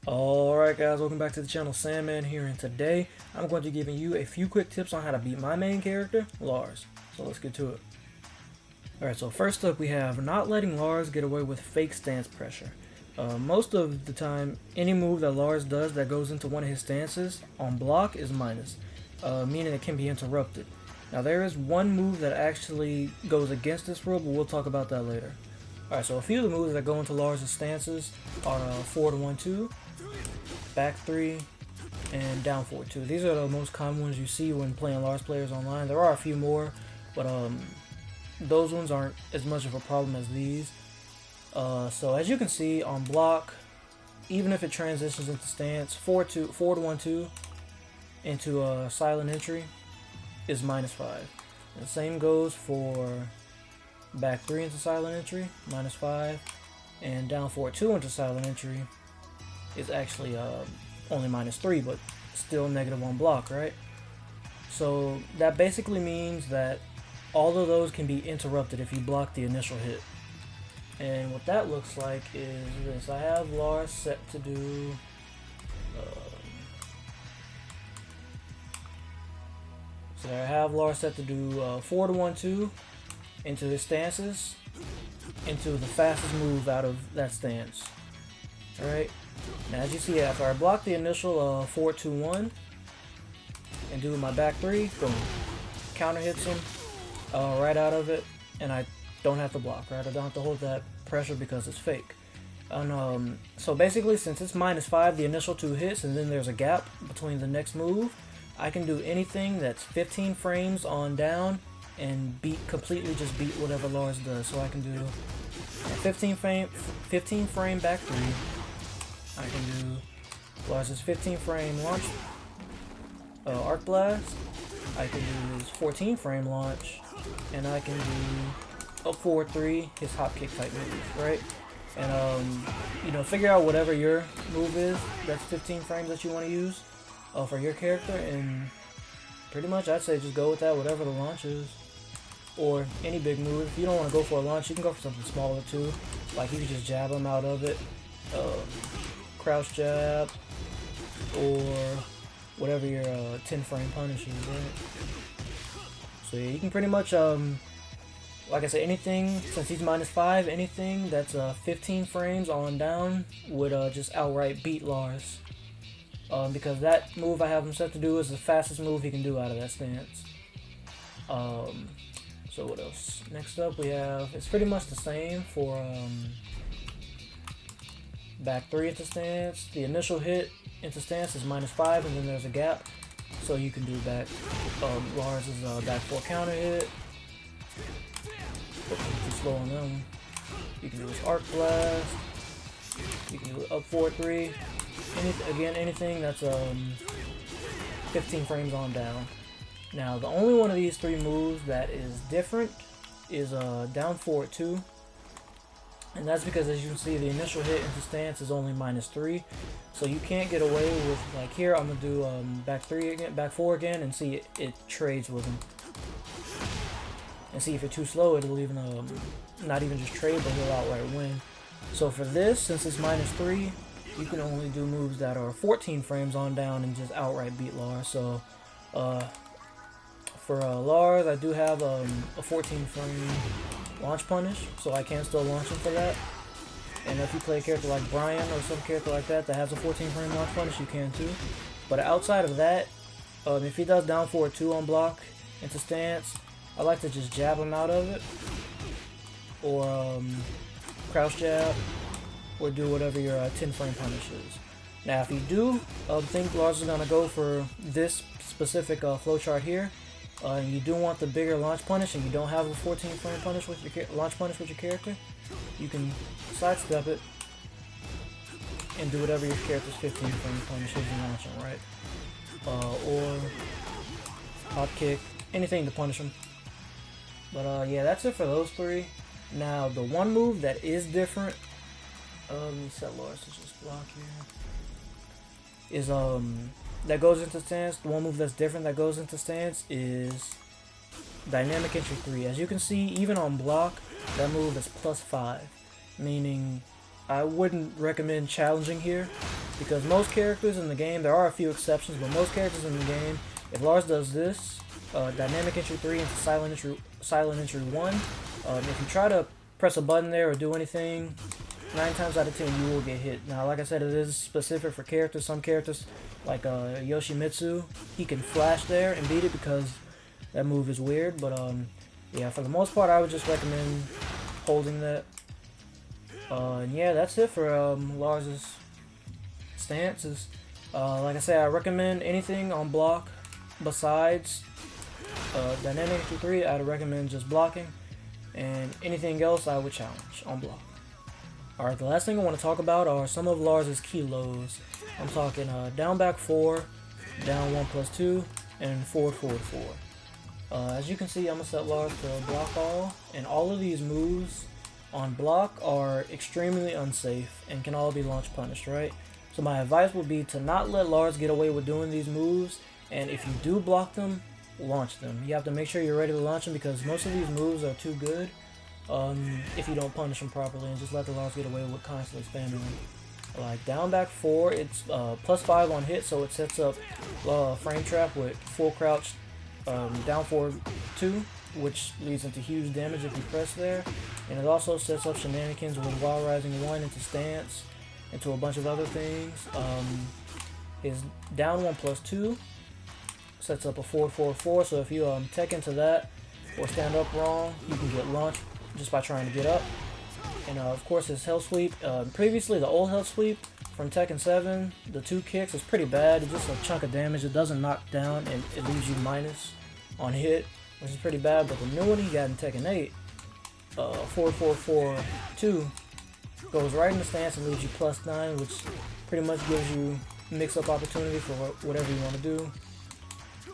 Alright guys, welcome back to the channel. Sandman here, and today I'm going to be giving you a few quick tips on how to beat my main character, Lars. So let's get to it. Alright, so first up we have not letting Lars get away with fake stance pressure. Most of the time, any move that Lars does that goes into one of his stances on block is minus, meaning it can be interrupted. Now there is one move that actually goes against this rule, but we'll talk about that later. Alright, so a few of the moves that go into Lars' stances are forward 1-2, back 3, and down forward 2. These are the most common ones you see when playing Lars players online. There are a few more, but those ones aren't as much of a problem as these. So as you can see on block, even if it transitions into stance, forward 1-2 into silent entry is -5. The same goes for back 3 into silent entry, -5, and down forward 2 into silent entry is actually only -3, but still negative on block, right? So that basically means that all of those can be interrupted if you block the initial hit. And what that looks like is this. I have Lars set to do so I have Lars set to do forward 1-2 into his stances, into the fastest move out of that stance. Alright, now as you see, after I block the initial forward 2-1 and do my back 3, boom, counter hits him right out of it, and I don't have to block, right? I don't have to hold that pressure because it's fake. And so basically, since it's -5, the initial 2 hits, and then there's a gap between the next move, I can do anything that's 15 frames on down and completely just beat whatever Lars does. So I can do a 15 frame back 3. I can do Lars' 15 frame launch arc blast. I can do his 14 frame launch, and I can do up forward 3 his hop kick type move, right? And you know, figure out whatever your move is that's 15 frames that you want to use for your character, and pretty much I'd say just go with that, whatever the launch is. Or any big move. If you don't want to go for a launch, you can go for something smaller too. Like you can just jab them out of it, crouch jab, or whatever your 10 frame punish is, right? So yeah, you can pretty much, like I said, anything, since he's -5, anything that's 15 frames on down would just outright beat Lars. Because that move I have him set to do is the fastest move he can do out of that stance. So what else? Next up we have, it's pretty much the same for back 3 into stance. The initial hit into stance is -5, and then there's a gap. So you can do back Lars' back 4 counter hit. Too slow on that one. You can do his arc blast. You can do up forward 3. Anything that's 15 frames on down. Now, the only one of these 3 moves that is different is down forward 2, and that's because, as you can see, the initial hit into stance is only -3, so you can't get away with, like here, I'm gonna do back 3 again, back 4 again, and see it trades with him. And see, if you're too slow, it'll even not even just trade, but he'll outright win. So for this, since it's -3, you can only do moves that are 14 frames on down and just outright beat Lars. So for Lars, I do have a 14 frame launch punish, so I can still launch him for that. And if you play a character like Brian or some character like that that has a 14 frame launch punish, you can too. But outside of that, if he does down forward 2 on block into stance, I like to just jab him out of it, or crouch jab, or do whatever your 10 frame punish is. Now if you do think Lars is going to go for this specific flowchart here, and you do want the bigger launch punish, and you don't have a 14 frame punish with your launch punish with your character, you can sidestep it and do whatever your character's 15 frame punish is and launch him, right? Or hop kick, anything to punish him. But yeah, that's it for those 3. Now the one move that is different, let me set Lars to just block here, is that goes into stance. The one move that's different that goes into stance is dynamic entry 3. As you can see, even on block, that move is +5, meaning I wouldn't recommend challenging here. because most characters in the game, there are a few exceptions, but most characters in the game, if Lars does this, dynamic entry 3 into silent entry 1, if you try to press a button there or do anything, 9 times out of 10 you will get hit. Now, like I said, it is specific for characters. Some characters, like Yoshimitsu, he can flash there and beat it because that move is weird. But yeah, for the most part, I would just recommend holding that. And yeah, that's it for Lars's stances. Like I said, I recommend anything on block besides dynamic entry 3. I'd recommend just blocking, and anything else I would challenge on block. Alright, the last thing I want to talk about are some of Lars's key lows. I'm talking down back 4, down 1+2, and forward forward 4. As you can see, I'm going to set Lars to block all, and all of these moves on block are extremely unsafe and can all be launch punished, right? So my advice would be to not let Lars get away with doing these moves, and if you do block them, launch them. You have to make sure you're ready to launch them because most of these moves are too good if you don't punish them properly and just let the Lars get away with constantly spamming them. Like down back 4, it's +5 on hit, so it sets up frame trap with full crouch down forward 2, which leads into huge damage if you press there. And it also sets up shenanigans with while rising 1 into stance, into a bunch of other things. Is down 1+2 sets up a forward forward 4, so if you Tekken to that or stand up wrong, you can get launched just by trying to get up. And of course his hell sweep, previously the old hell sweep from Tekken 7, the 2 kicks is pretty bad. It's just a chunk of damage. It doesn't knock down and it leaves you minus on hit, which is pretty bad. But the new one he got in Tekken 8, 4-4-4-2, goes right in the stance and leaves you +9, which pretty much gives you mix-up opportunity for whatever you want to do.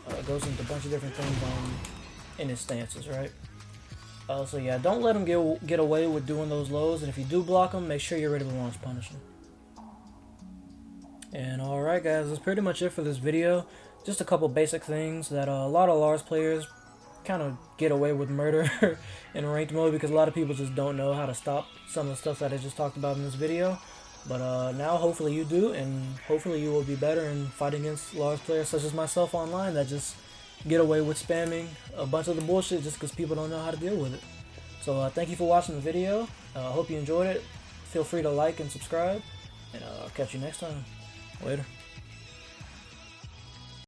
It goes into a bunch of different things in his stances, right? So yeah, don't let him get away with doing those lows, and if you do block him, make sure you're ready to launch punish him. And alright guys, that's pretty much it for this video. Just a couple basic things that a lot of Lars players kind of get away with murder in ranked mode because a lot of people just don't know how to stop some of the stuff that I just talked about in this video. But now hopefully you do, and hopefully you will be better in fighting against Lars players such as myself online that just get away with spamming a bunch of the bullshit just because people don't know how to deal with it. So thank you for watching the video. I hope you enjoyed it. Feel free to like and subscribe, and I'll catch you next time. Later.